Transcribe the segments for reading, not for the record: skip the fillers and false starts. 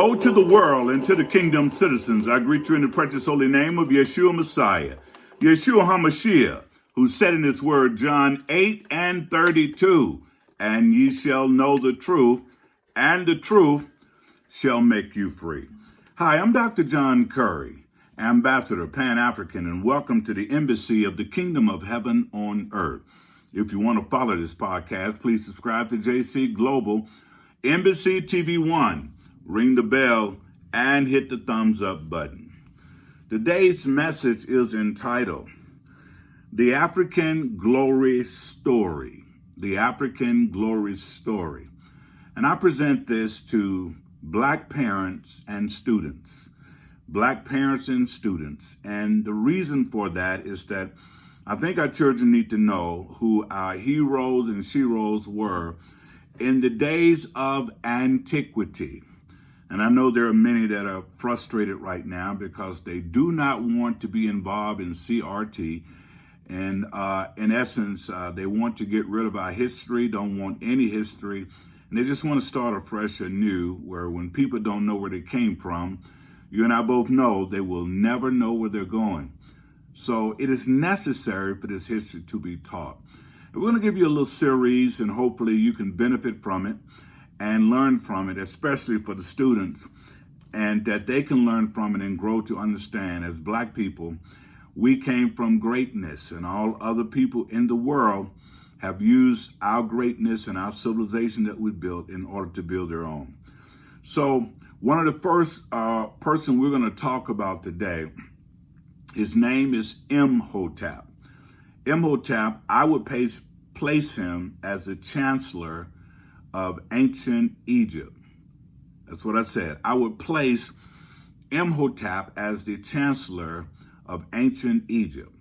Go to the world and to the kingdom citizens. I greet you in the precious holy name of Yeshua Messiah, Yeshua HaMashiach, who said in his word, John 8:32, and ye shall know the truth, and the truth shall make you free. Hi, I'm Dr. John Curry, Ambassador Pan-African, and welcome to the Embassy of the Kingdom of Heaven on Earth. If you want to follow this podcast, please subscribe to JC Global Embassy TV 1. Ring the bell and hit the thumbs up button. Today's message is entitled, The African Glory Story. The African Glory Story. And I present this to Black parents and students. Black parents and students. And the reason for that is that I think our children need to know who our heroes and sheroes were in the days of antiquity. And I know there are many that are frustrated right now because they do not want to be involved in CRT. And in essence, they want to get rid of our history, don't want any history. And they just want to start afresh and new, where when people don't know where they came from, you and I both know they will never know where they're going. So it is necessary for this history to be taught. And we're going to give you a little series, and hopefully you can benefit from it and learn from it, especially for the students, and that they can learn from it and grow to understand, as Black people, we came from greatness, and all other people in the world have used our greatness and our civilization that we built in order to build their own. So one of the first person we're going to talk about today, his name is Imhotep. Imhotep, I would place him as the chancellor of ancient Egypt. That's what I said. I would place Imhotep as the chancellor of ancient Egypt.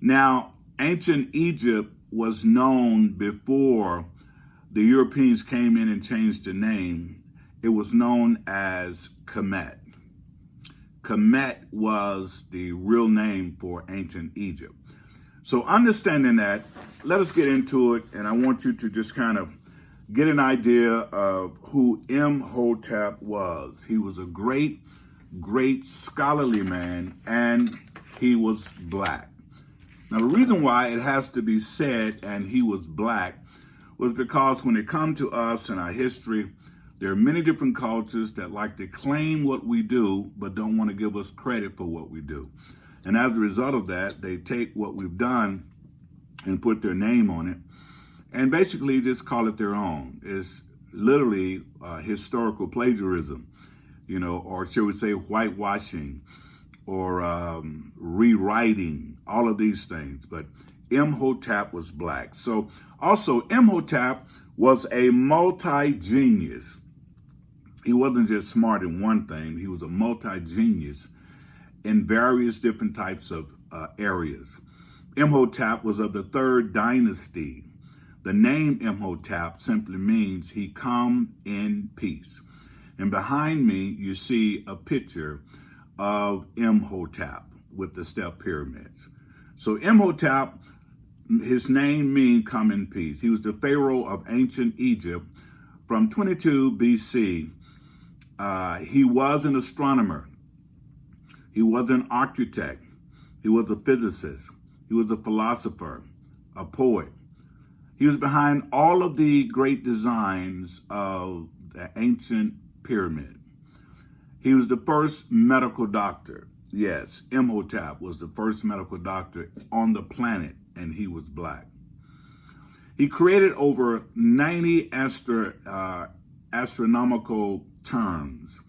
Now, ancient Egypt was known before the Europeans came in and changed the name. It was known as Kemet. Kemet was the real name for ancient Egypt. So understanding that, let us get into it, and I want you to just kind of get an idea of who Imhotep was. He was a great, great scholarly man, and he was Black. Now, the reason why it has to be said, and he was Black, was because when it comes to us and our history, there are many different cultures that like to claim what we do, but don't want to give us credit for what we do. And as a result of that, they take what we've done and put their name on it, and basically just call it their own. It's literally historical plagiarism, or should we say whitewashing or rewriting, all of these things. But Imhotep was Black. So also Imhotep was a multi-genius. He wasn't just smart in one thing, he was a multi-genius in various different types of areas. Imhotep was of the third dynasty. The name Imhotep simply means he come in peace. And behind me, you see a picture of Imhotep with the step pyramids. So Imhotep, his name means come in peace. He was the Pharaoh of ancient Egypt from 22 BC. He was an astronomer. He was an architect. He was a physicist. He was a philosopher, a poet. He was behind all of the great designs of the ancient pyramid. He was the first medical doctor. Yes, Imhotep was the first medical doctor on the planet, and he was Black. He created over 90 astronomical terms.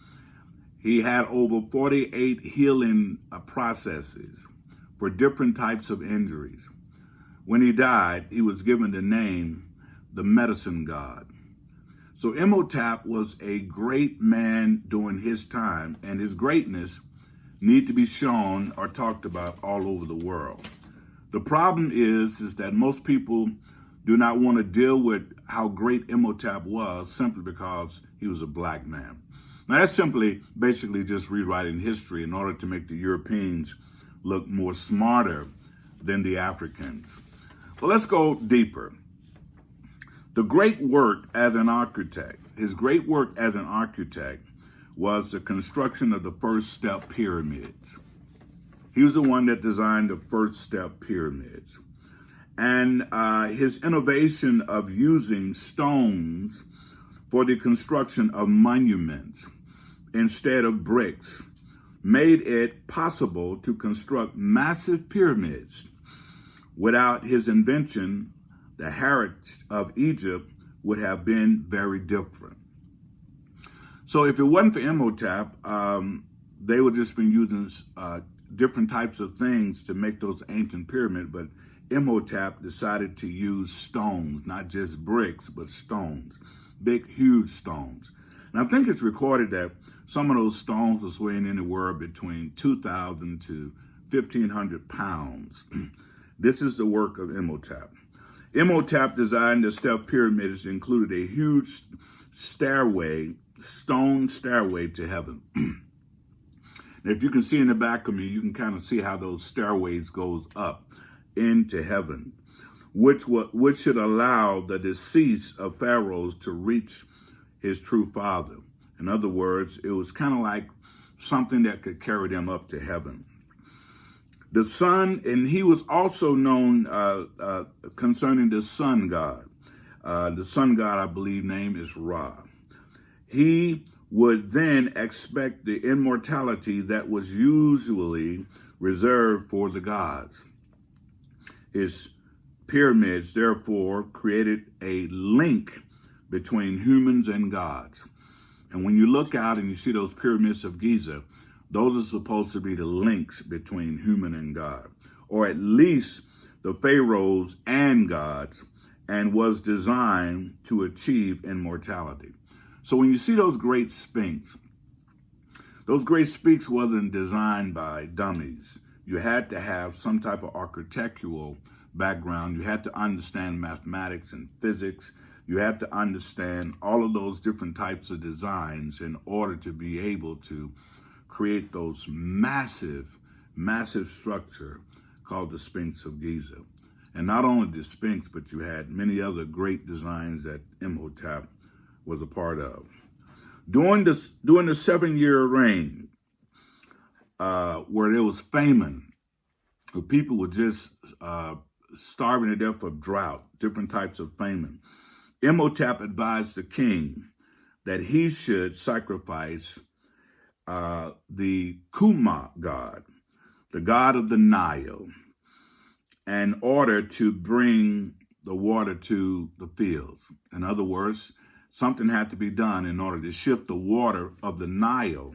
He had over 48 healing processes for different types of injuries. When he died, he was given the name the medicine god. So Imhotep was a great man during his time, and his greatness need to be shown or talked about all over the world. The problem is that most people do not want to deal with how great Imhotep was simply because he was a Black man. Now that's basically just rewriting history in order to make the Europeans look more smarter than the Africans. Well, let's go deeper. The great work as an architect, his great work as an architect was the construction of the first step pyramids. He was the one that designed the first step pyramids. And his innovation of using stones for the construction of monuments instead of bricks made it possible to construct massive pyramids. Without his invention, the heritage of Egypt would have been very different. So if it wasn't for Imhotep, they would just been using different types of things to make those ancient pyramids, but Imhotep decided to use stones, not just bricks, but stones, big, huge stones. And I think it's recorded that some of those stones was weighing anywhere between 2,000 to 1,500 pounds. This is the work of Imhotep. Imhotep designed the step pyramids that included a huge stairway, stone stairway to heaven. If you can see in the back of me, you can kind of see how those stairways goes up into heaven, which should allow the deceased of Pharaohs to reach his true father. In other words, it was kind of like something that could carry them up to heaven. The sun, and he was also known concerning the sun god. The sun god, I believe, name is Ra. He would then expect the immortality that was usually reserved for the gods. His pyramids, therefore, created a link between humans and gods. And when you look out and you see those pyramids of Giza, those are supposed to be the links between human and God, or at least the pharaohs and gods, and was designed to achieve immortality. So when you see those great sphinx wasn't designed by dummies. You had to have some type of architectural background. You had to understand mathematics and physics. You had to understand all of those different types of designs in order to be able to create those massive structure called the Sphinx of Giza. And not only the Sphinx, but you had many other great designs that Imhotep was a part of. During the 7-year reign, where there was famine, where people were just starving to death of drought, different types of famine, Imhotep advised the king that he should sacrifice the Kemet god, the god of the Nile, in order to bring the water to the fields. In other words, something had to be done in order to shift the water of the Nile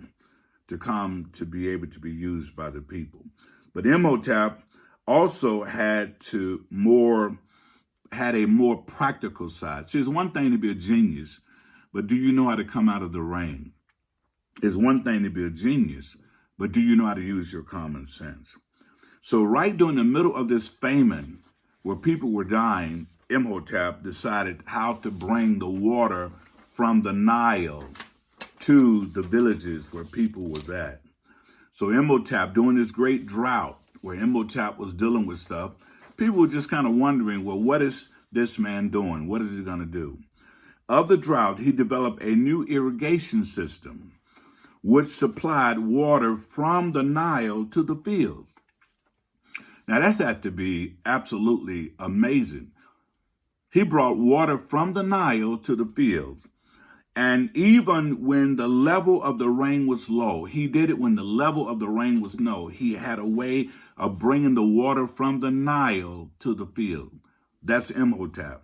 to come to be able to be used by the people. But Imhotep also had a more practical side. See, it's one thing to be a genius, but do you know how to come out of the rain? It's one thing to be a genius, but do you know how to use your common sense? So right during the middle of this famine, where people were dying, Imhotep decided how to bring the water from the Nile to the villages where people was at. So Imhotep, during this great drought, where Imhotep was dealing with stuff, people were just kind of wondering, well, what is this man doing? What is he going to do? Of the drought, he developed a new irrigation system, which supplied water from the Nile to the fields. Now, that had to be absolutely amazing. He brought water from the Nile to the fields. And even when the level of the rain was low, he did it when the level of the rain was low. He had a way of bringing the water from the Nile to the field. That's Imhotep.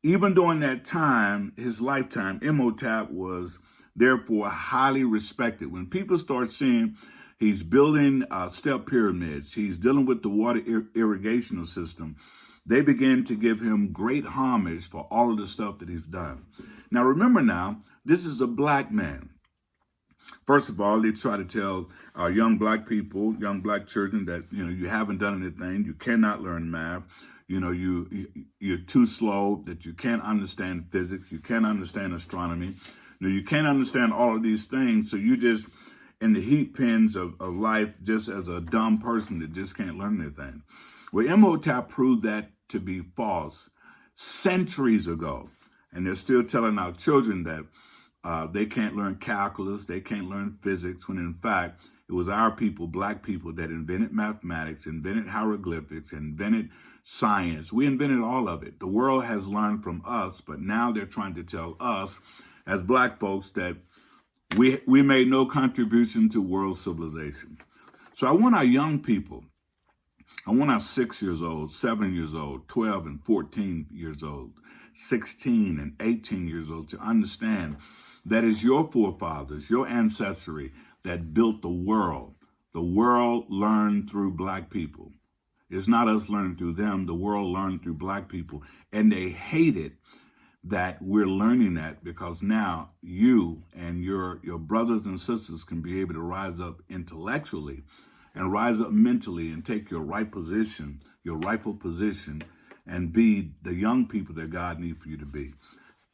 Even during that time, his lifetime, Imhotep was therefore highly respected. When people start seeing he's building step pyramids, he's dealing with the water irrigational system, they begin to give him great homage for all of the stuff that he's done. Now, remember now, this is a black man. First of all, they try to tell young black people, young black children that, you haven't done anything, you cannot learn math, you're too slow, that you can't understand physics, you can't understand astronomy, you can't understand all of these things, so you just in the heat pens of life just as a dumb person that just can't learn anything. Well, Imhotep proved that to be false centuries ago. And they're still telling our children that They can't learn calculus. They can't learn physics, when in fact, it was our people, black people, that invented mathematics, invented hieroglyphics, invented science. We invented all of it. The world has learned from us, but now they're trying to tell us as black folks that we made no contribution to world civilization. So I want our young people, I want our 6 years old, 7 years old, 12 and 14 years old, 16 and 18 years old to understand that is your forefathers, your ancestry that built the world. The world learned through black people. It's not us learning through them. The world learned through black people. And they hate it that we're learning that, because now you and your brothers and sisters can be able to rise up intellectually and rise up mentally and take your rightful position and be the young people that God needs for you to be.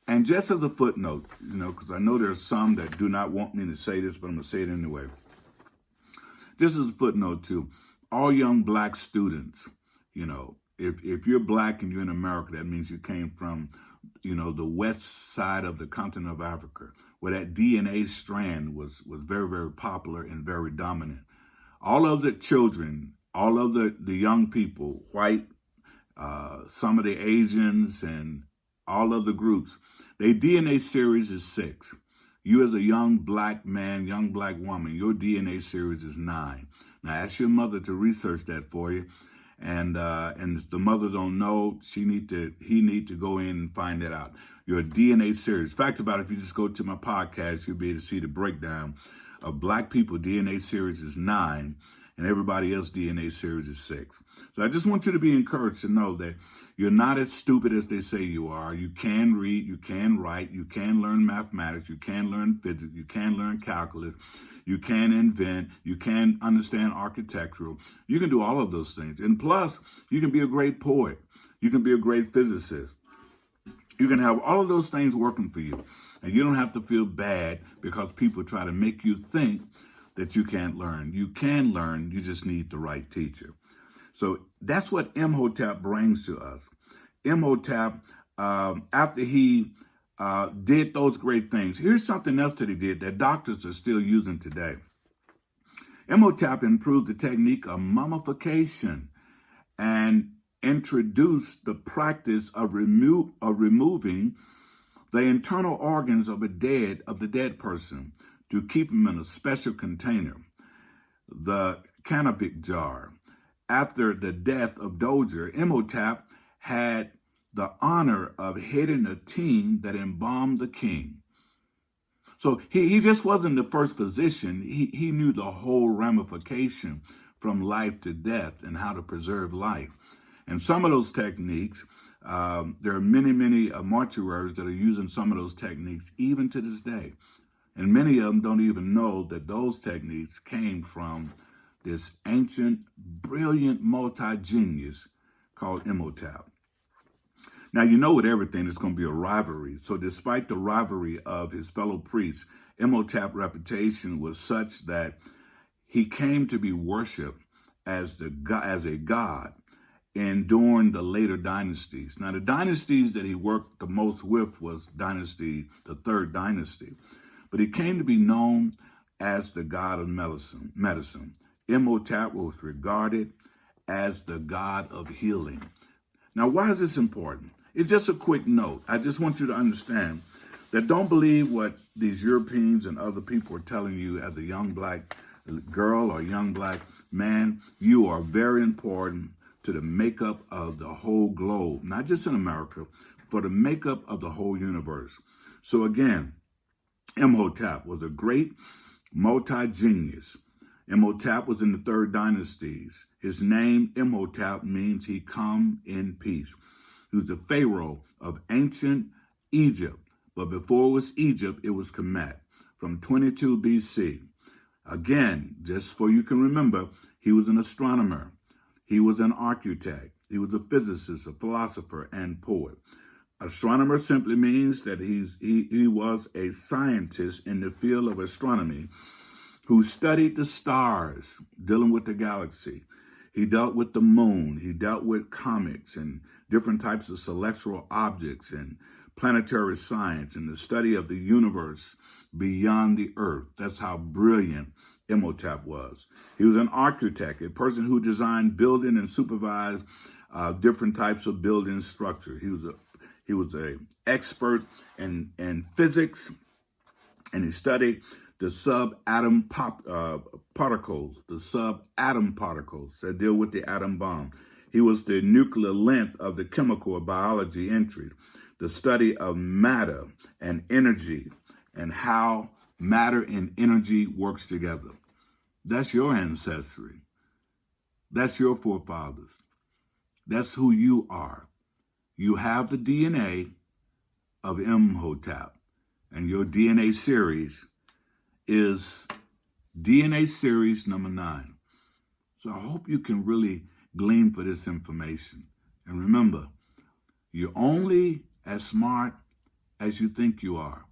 And just as a footnote, because I know there's some that do not want me to say this, but I'm going to say it anyway. This is a footnote to all young black students. If you're black and you're in America, that means you came from, the west side of the continent of Africa, where that DNA strand was very, very popular and very dominant. All of the children, all of the young people, white, some of the Asians, and all of the groups, their DNA series is 6. You as a young black man, young black woman, your DNA series is 9. Now ask your mother to research that for you. And if the mother don't know, he need to go in and find that out. Your DNA series. Fact about it, if you just go to my podcast, you'll be able to see the breakdown of black people. DNA series is 9, and everybody else DNA series is 6. So I just want you to be encouraged to know that you're not as stupid as they say you are. You can read, you can write, you can learn mathematics, you can learn physics, you can learn calculus, you can invent, you can understand architectural. You can do all of those things. And plus, you can be a great poet. You can be a great physicist. You can have all of those things working for you. And you don't have to feel bad because people try to make you think that you can't learn. You can learn, you just need the right teacher. So that's what Imhotep brings to us. Imhotep, after he did those great things, here's something else that he did that doctors are still using today. Imhotep improved the technique of mummification and introduced the practice of removing the internal organs of the dead person to keep them in a special container, the canopic jar. After the death of Dozier, Imhotep had the honor of heading a team that embalmed the king. So he just wasn't the first physician. He knew the whole ramification from life to death and how to preserve life. And some of those techniques, there are many mortuaries that are using some of those techniques even to this day. And many of them don't even know that those techniques came from this ancient, brilliant multi-genius called Imhotep. Now, with everything, there's going to be a rivalry. So despite the rivalry of his fellow priests, Imhotep's reputation was such that he came to be worshipped as a god during the later dynasties. Now, the dynasties that he worked the most with was the third dynasty. But he came to be known as the god of medicine. Imhotep was regarded as the god of healing. Now, why is this important? It's just a quick note. I just want you to understand that don't believe what these Europeans and other people are telling you as a young black girl or young black man. You are very important to the makeup of the whole globe, not just in America, for the makeup of the whole universe. So again, Imhotep was a great multi-genius. Imhotep was in the third dynasties. His name, Imhotep, means he come in peace. He was the Pharaoh of ancient Egypt. But before it was Egypt, it was Kemet from 22 BC. Again, just so you can remember, he was an astronomer. He was an architect. He was a physicist, a philosopher, and poet. Astronomer simply means that he was a scientist in the field of astronomy who studied the stars, dealing with the galaxy. He dealt with the moon. He dealt with comets and different types of celestial objects and planetary science and the study of the universe beyond the earth. That's how brilliant Imhotep was. He was an architect, a person who designed building and supervised different types of building structure. He was a expert in physics, and he studied the subatom particles that deal with the atom bomb. He was the nuclear length of the chemical or biology entry, the study of matter and energy and how matter and energy works together. That's your ancestry. That's your forefathers. That's who you are. You have the DNA of Imhotep, and your DNA series is DNA series number 9. So I hope you can really glean for this information. And remember, you're only as smart as you think you are,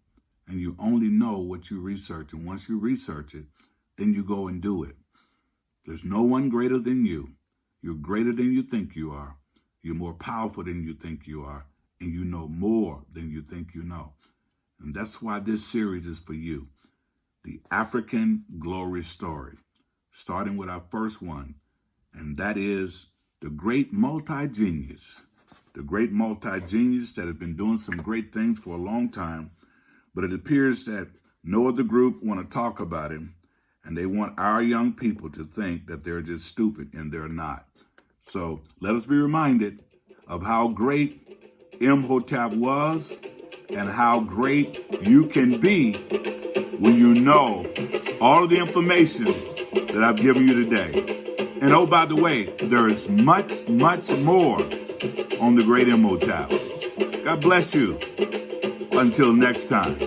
and you only know what you research. And once you research it, then you go and do it. There's no one greater than you. You're greater than you think you are. You're more powerful than you think you are, and you know more than you think you know. And that's why this series is for you. The African Glory Story, starting with our first one, and that is the great multi-genius that has been doing some great things for a long time, but it appears that no other group want to talk about him, and they want our young people to think that they're just stupid, and they're not. So let us be reminded of how great Imhotep was and how great you can be when you know all of the information that I've given you today. And oh, by the way, there is much, much more on the great Imhotep. God bless you. Until next time.